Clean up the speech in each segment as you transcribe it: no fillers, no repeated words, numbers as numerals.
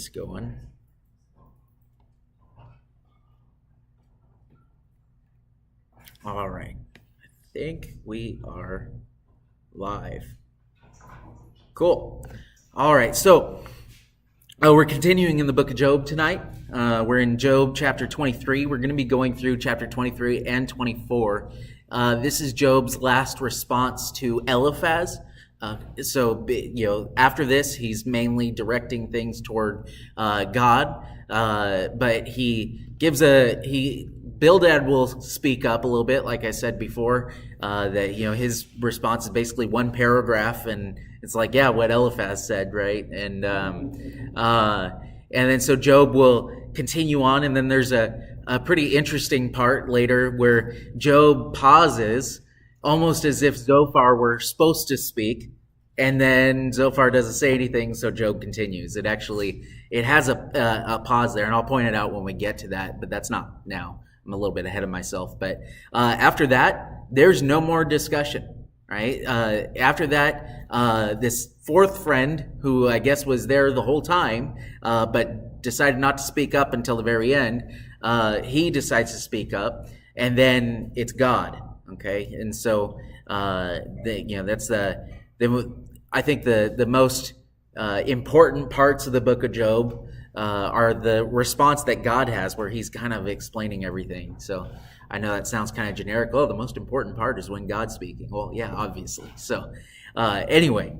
this going. All right. I think we are live. Cool. All right. So we're continuing in the book of Job tonight. We're in Job chapter 23. We're going to be going through chapter 23 and 24. This is Job's last response to Eliphaz. After this, he's mainly directing things toward God, but Bildad will speak up a little bit, like I said before, that his response is basically one paragraph, and it's like, yeah, what Eliphaz said, right? And then so Job will continue on, and then there's a pretty interesting part later where Job pauses, almost as if Zophar were supposed to speak, and then Zophar doesn't say anything, so Job continues. It has a pause there, and I'll point it out when we get to that, but that's not now. I'm a little bit ahead of myself. But after that, there's no more discussion, right? After that, this fourth friend, who I guess was there the whole time, but decided not to speak up until the very end, he decides to speak up, and then it's God. Okay, and so that's I think the most important parts of the book of Job are the response that God has, where he's kind of explaining everything. So I know that sounds kind of generic. Oh, the most important part is when God's speaking. Well, yeah, obviously. So anyway,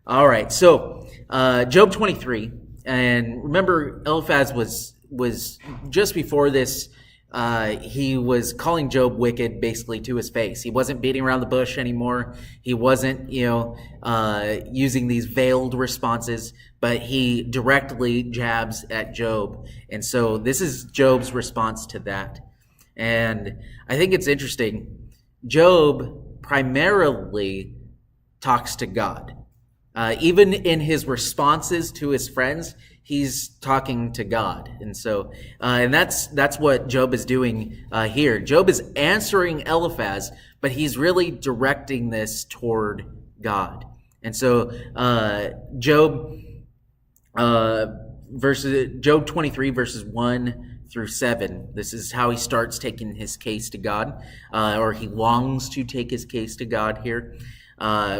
all right. So Job 23, and remember, Eliphaz was just before this. He was calling Job wicked, basically, to his face. He wasn't beating around the bush anymore. He wasn't, using these veiled responses, but he directly jabs at Job. And so this is Job's response to that. And I think it's interesting. Job primarily talks to God. Even in his responses to his friends, he's talking to God. And so, and that's what Job is doing here. Job is answering Eliphaz, but he's really directing this toward God. And so, Job 23 verses 1 through 7, this is how he starts taking his case to God, or he longs to take his case to God here.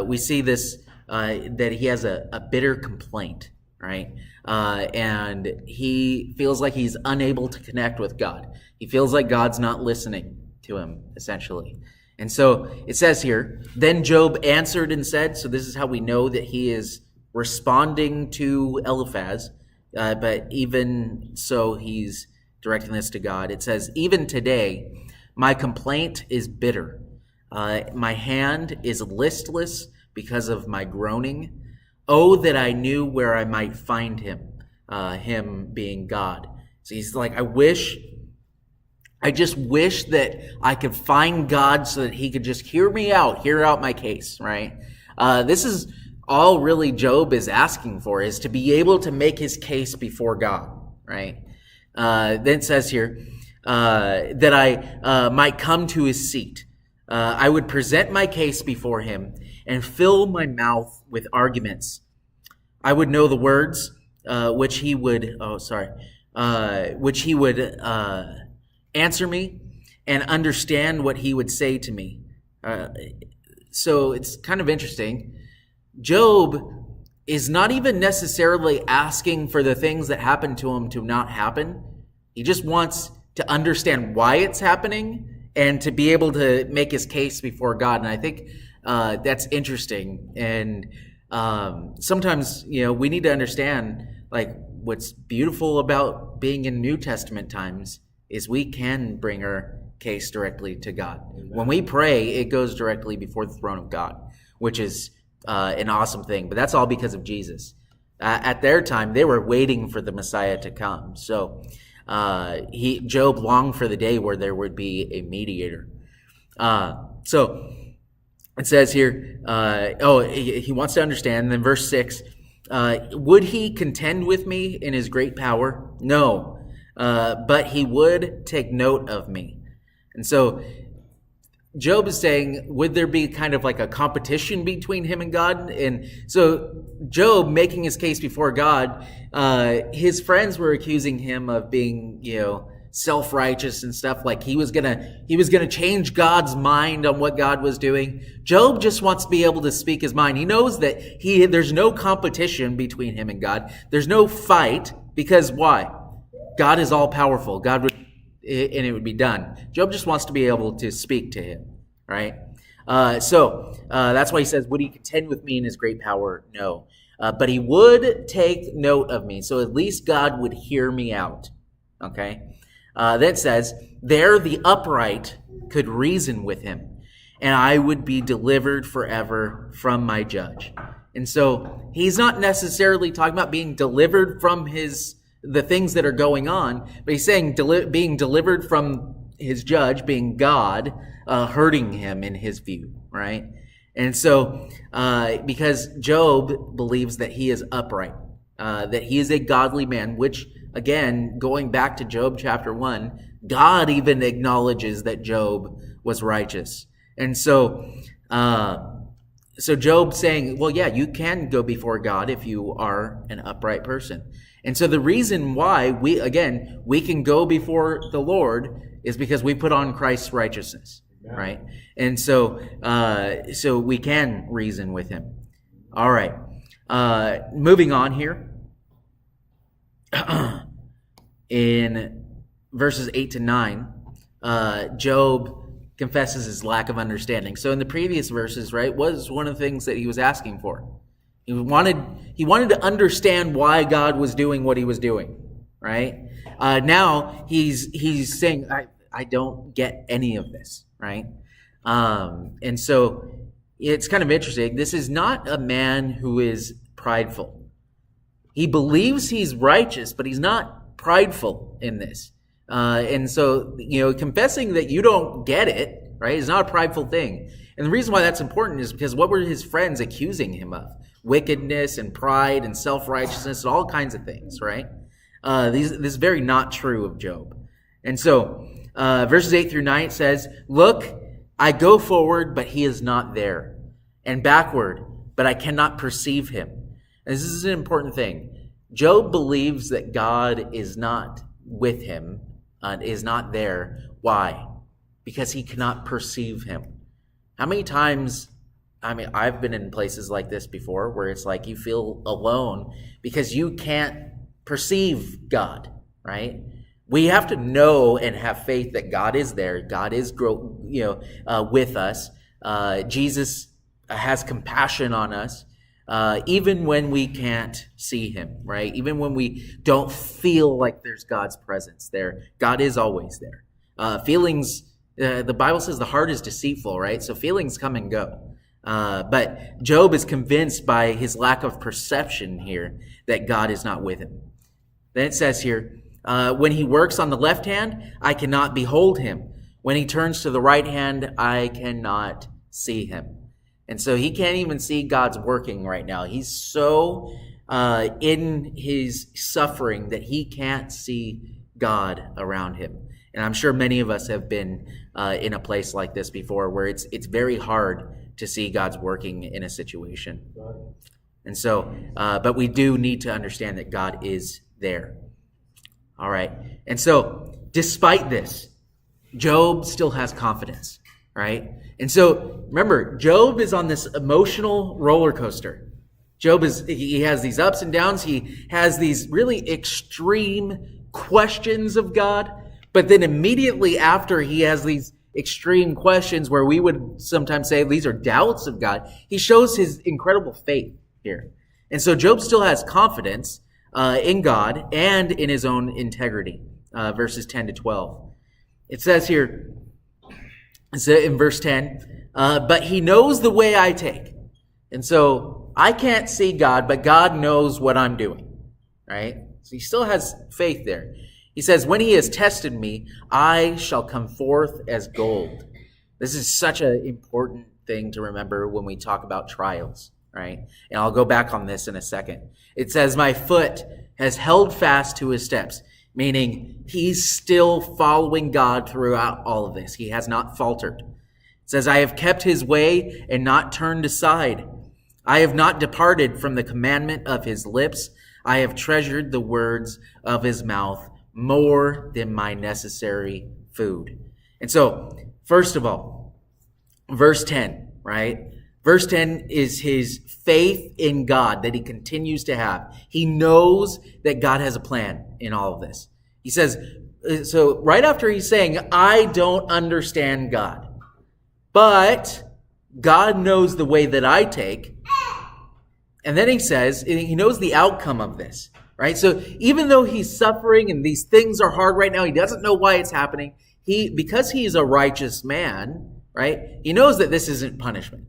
We see this, that he has a bitter complaint, right? And he feels like he's unable to connect with God. He feels like God's not listening to him, essentially. And so it says here, then Job answered and said, so this is how we know that he is responding to Eliphaz, but even so, he's directing this to God. It says, even today, my complaint is bitter. My hand is listless because of my groaning. Oh, that I knew where I might find him, him being God. So he's like, I just wish that I could find God so that he could just hear out my case, right? This is all really Job is asking for, is to be able to make his case before God, right? Then it says here, that I might come to his seat. I would present my case before him and fill my mouth with arguments. I would know the words which he would answer me, and understand what he would say to me. So it's kind of interesting. Job is not even necessarily asking for the things that happen to him to not happen. He just wants to understand why it's happening and to be able to make his case before God. And I think that's interesting. And sometimes, we need to understand, like, what's beautiful about being in New Testament times is we can bring our case directly to God. Amen. When we pray, it goes directly before the throne of God, which is an awesome thing. But that's all because of Jesus. At their time, they were waiting for the Messiah to come. So Job longed for the day where there would be a mediator. So it says here, he wants to understand. And then verse 6, would he contend with me in his great power? No, but he would take note of me. And so Job is saying, would there be kind of like a competition between him and God? And so Job, making his case before God, his friends were accusing him of being, self-righteous and stuff. Like he was gonna change God's mind on what God was doing. Job just wants to be able to speak his mind. He knows that there's no competition between him and God. There's no fight, because why? God is all powerful. And it would be done. Job just wants to be able to speak to him, right? So that's why he says, would he contend with me in his great power? No. But he would take note of me. So at least God would hear me out, okay? That says, there the upright could reason with him, and I would be delivered forever from my judge. And so he's not necessarily talking about being delivered from the things that are going on, but he's saying being delivered from his judge, being God, hurting him in his view, right? And so, because Job believes that he is upright, that he is a godly man, which, again, going back to Job chapter 1, God even acknowledges that Job was righteous. And so, Job saying, well, yeah, you can go before God if you are an upright person. And so the reason why we can go before the Lord is because we put on Christ's righteousness, right? And so we can reason with him. All right. Moving on here. In verses 8 to 9, Job confesses his lack of understanding. So in the previous verses, right, was one of the things that he was asking for. He wanted to understand why God was doing what he was doing, right? Now he's saying, I don't get any of this, right? And so it's kind of interesting. This is not a man who is prideful. He believes he's righteous, but he's not prideful in this. And so, confessing that you don't get it, right, is not a prideful thing. And the reason why that's important is because what were his friends accusing him of? Wickedness and pride and self-righteousness and all kinds of things, right? This is very not true of Job. And so, verses 8 through 9 says, look, I go forward, but he is not there, and backward, but I cannot perceive him. And this is an important thing. Job believes that God is not with him, is not there. Why? Because he cannot perceive him. How many times, I've been in places like this before where it's like you feel alone because you can't perceive God, right? We have to know and have faith that God is there. God is, with us. Jesus has compassion on us, even when we can't see him, right? Even when we don't feel like there's God's presence there, God is always there. Feelings, the Bible says the heart is deceitful, right? So feelings come and go. But Job is convinced by his lack of perception here that God is not with him. Then it says here, when he works on the left hand, I cannot behold him. When he turns to the right hand, I cannot see him. And so he can't even see God's working right now. He's so in his suffering that he can't see God around him. And I'm sure many of us have been in a place like this before where it's very hard to see God's working in a situation. And so, but we do need to understand that God is there. All right. And so, despite this, Job still has confidence, right? And so, remember, Job is on this emotional roller coaster. He has these ups and downs. He has these really extreme questions of God. But then immediately after he has these extreme questions where we would sometimes say these are doubts of God, he shows his incredible faith here. And so Job still has confidence in God and in his own integrity, verses 10 to 12. It says here, in verse 10, but he knows the way I take. And so I can't see God, but God knows what I'm doing, right? So he still has faith there. He says, when he has tested me, I shall come forth as gold. This is such an important thing to remember when we talk about trials, right? And I'll go back on this in a second. It says, my foot has held fast to his steps, meaning he's still following God throughout all of this. He has not faltered. It says, I have kept his way and not turned aside. I have not departed from the commandment of his lips. I have treasured the words of his mouth more than my necessary food. And so, first of all, verse 10, right? Verse 10 is his faith in God that he continues to have. He knows that God has a plan in all of this. He says, so right after he's saying, I don't understand God, but God knows the way that I take. And then he says, he knows the outcome of this, right? So even though he's suffering and these things are hard right now, he doesn't know why it's happening. Because he's a righteous man, right? He knows that this isn't punishment.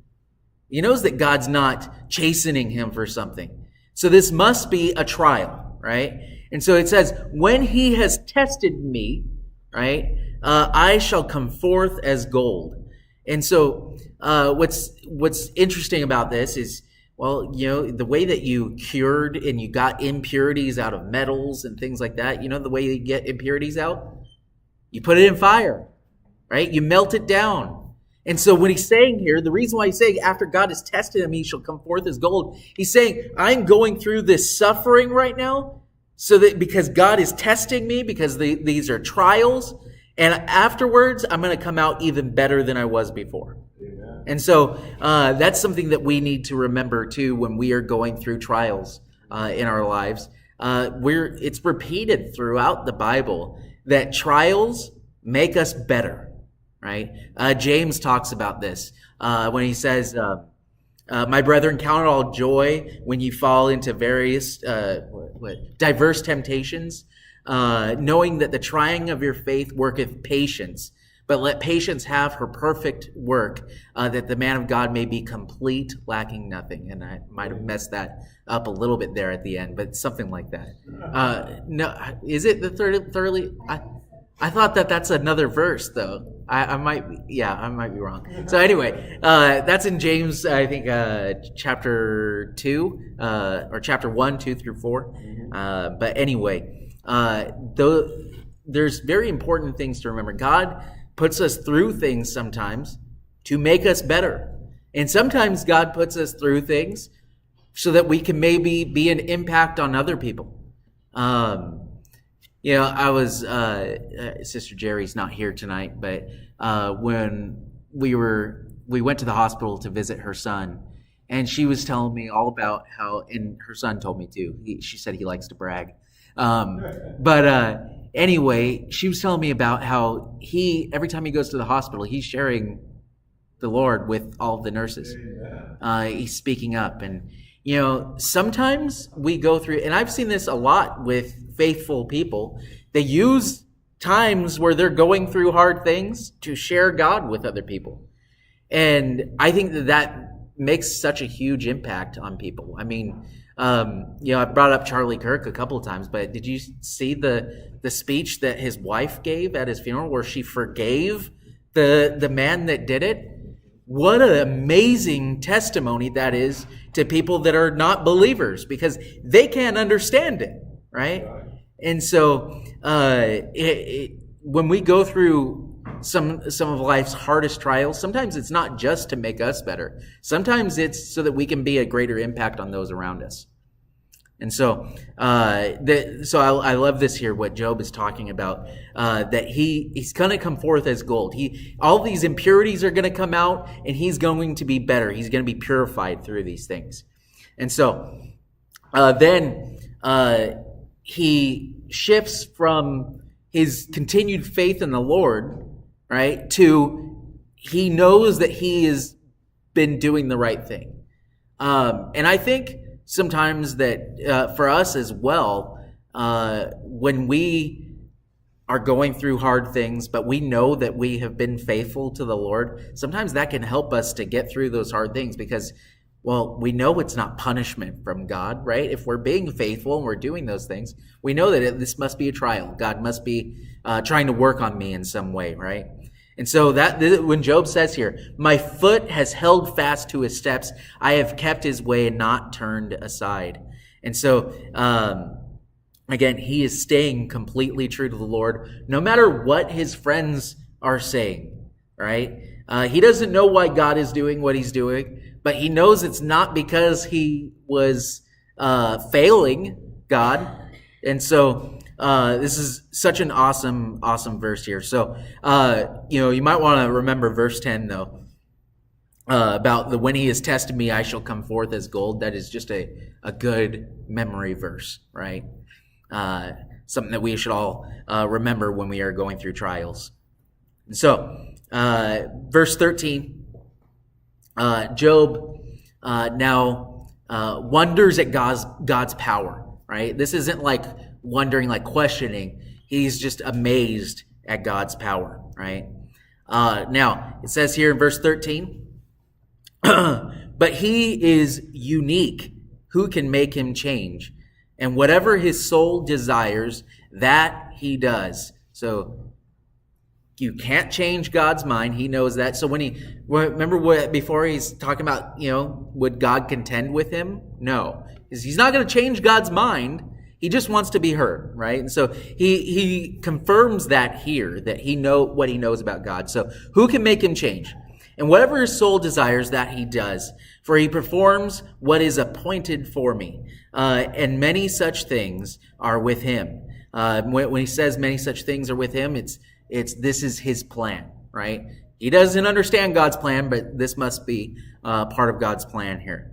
He knows that God's not chastening him for something. So this must be a trial, right? And so it says, when he has tested me, right, I shall come forth as gold. And so what's interesting about this is, well, the way that you cured and you got impurities out of metals and things like that, the way you get impurities out? You put it in fire, right? You melt it down. And so what he's saying here, the reason why he's saying after God has tested him, he shall come forth as gold. He's saying, I'm going through this suffering right now so that because God is testing me, because these are trials, and afterwards I'm going to come out even better than I was before. Amen. And so that's something that we need to remember too when we are going through trials in our lives. It's repeated throughout the Bible that trials make us better. Right? James talks about this when he says, my brethren, count it all joy when you fall into various diverse temptations, knowing that the trying of your faith worketh patience. But let patience have her perfect work, that the man of God may be complete, lacking nothing. And I might have messed that up a little bit there at the end, but something like that. No, is it the thoroughly? I thought that's another verse, though. I might be wrong. So anyway, that's in James, I think, chapter 2, or chapter 1, 2 through 4. But anyway, there's very important things to remember. God puts us through things sometimes to make us better. And sometimes God puts us through things so that we can maybe be an impact on other people. I was, Sister Jerry's not here tonight, but when we went to the hospital to visit her son, and she was telling me all about how, and her son told me too, she said he likes to brag. Anyway, she was telling me about how every time he goes to the hospital, he's sharing the Lord with all of the nurses. He's speaking up. And, sometimes we go through, and I've seen this a lot with faithful people. They use times where they're going through hard things to share God with other people. And I think that makes such a huge impact on people. I mean, I brought up Charlie Kirk a couple of times, but did you see the speech that his wife gave at his funeral where she forgave the man that did it? What an amazing testimony that is to people that are not believers, because they can't understand it, right? And so when we go through some of life's hardest trials, sometimes it's not just to make us better. Sometimes it's so that we can be a greater impact on those around us. And so, I love this here, what Job is talking about, that he's going to come forth as gold. All these impurities are going to come out, and he's going to be better. He's going to be purified through these things. And so, then he shifts from his continued faith in the Lord, right, to he knows that he has been doing the right thing. And I think sometimes that for us as well, when we are going through hard things, but we know that we have been faithful to the Lord, sometimes that can help us to get through those hard things because, well, we know it's not punishment from God, right? If we're being faithful and we're doing those things, we know that this must be a trial. God must be trying to work on me in some way, right? And so when Job says here, my foot has held fast to his steps, I have kept his way and not turned aside. And so, again, he is staying completely true to the Lord, no matter what his friends are saying, right? He doesn't know why God is doing what he's doing, but he knows it's not because he was failing God. And so this is such an awesome verse here. So, you might want to remember verse 10, though, about the when he has tested me, I shall come forth as gold. That is just a good memory verse, right? Something that we should all remember when we are going through trials. So, verse 13, Job now wonders at God's power, right? This isn't like wondering, like questioning. He's just amazed at God's power, right? Now, it says here in verse 13, but he is unique. Who can make him change? And whatever his soul desires, that he does. So you can't change God's mind. He knows that. So before he's talking about, would God contend with him? No, because he's not going to change God's mind. He just wants to be heard, right? And so he confirms that here, that he what he knows about God. So who can make him change? And whatever his soul desires, that he does. For he performs what is appointed for me. And many such things are with him. When he says many such things are with him, this is his plan, right? He doesn't understand God's plan, but this must be part of God's plan here.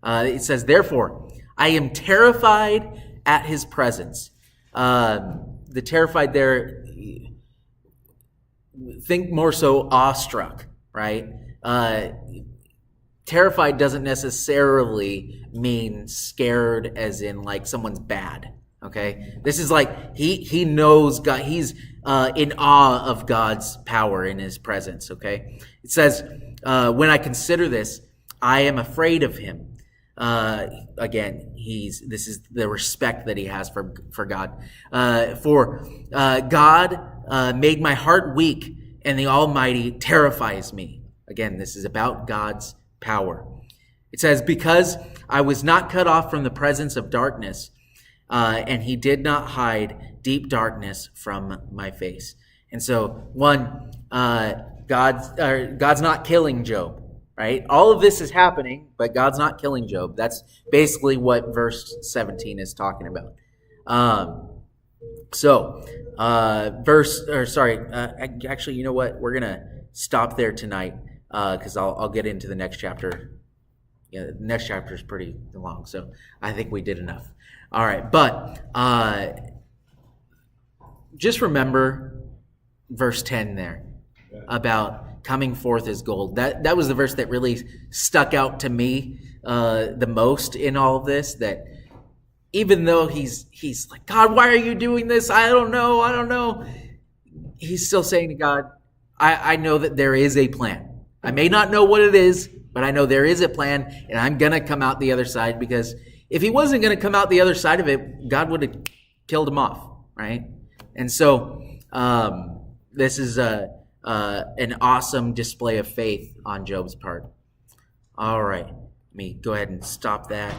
It says, therefore, I am terrified at his presence. The terrified there, think more so awestruck, right? Terrified doesn't necessarily mean scared as in like someone's bad, okay? This is like he knows God. He's in awe of God's power in his presence, okay? It says, when I consider this, I am afraid of him. Again, this is the respect that he has for God. For God made my heart weak, and the Almighty terrifies me. Again, this is about God's power. It says, because I was not cut off from the presence of darkness, and he did not hide deep darkness from my face. And so, God's not killing Job, right? All of this is happening, but God's not killing Job. That's basically what verse 17 is talking about. Actually, you know what? We're going to stop there tonight because I'll get into the next chapter. Yeah, the next chapter is pretty long, so I think we did enough. All right, but just remember verse 10 there about coming forth as gold. That was the verse that really stuck out to me the most in all of this, that even though he's like, God, why are you doing this? I don't know. He's still saying to God, I know that there is a plan. I may not know what it is, but I know there is a plan, and I'm going to come out the other side, because if he wasn't going to come out the other side of it, God would have killed him off, right? And so this is an awesome display of faith on Job's part. All right, let me go ahead and stop that.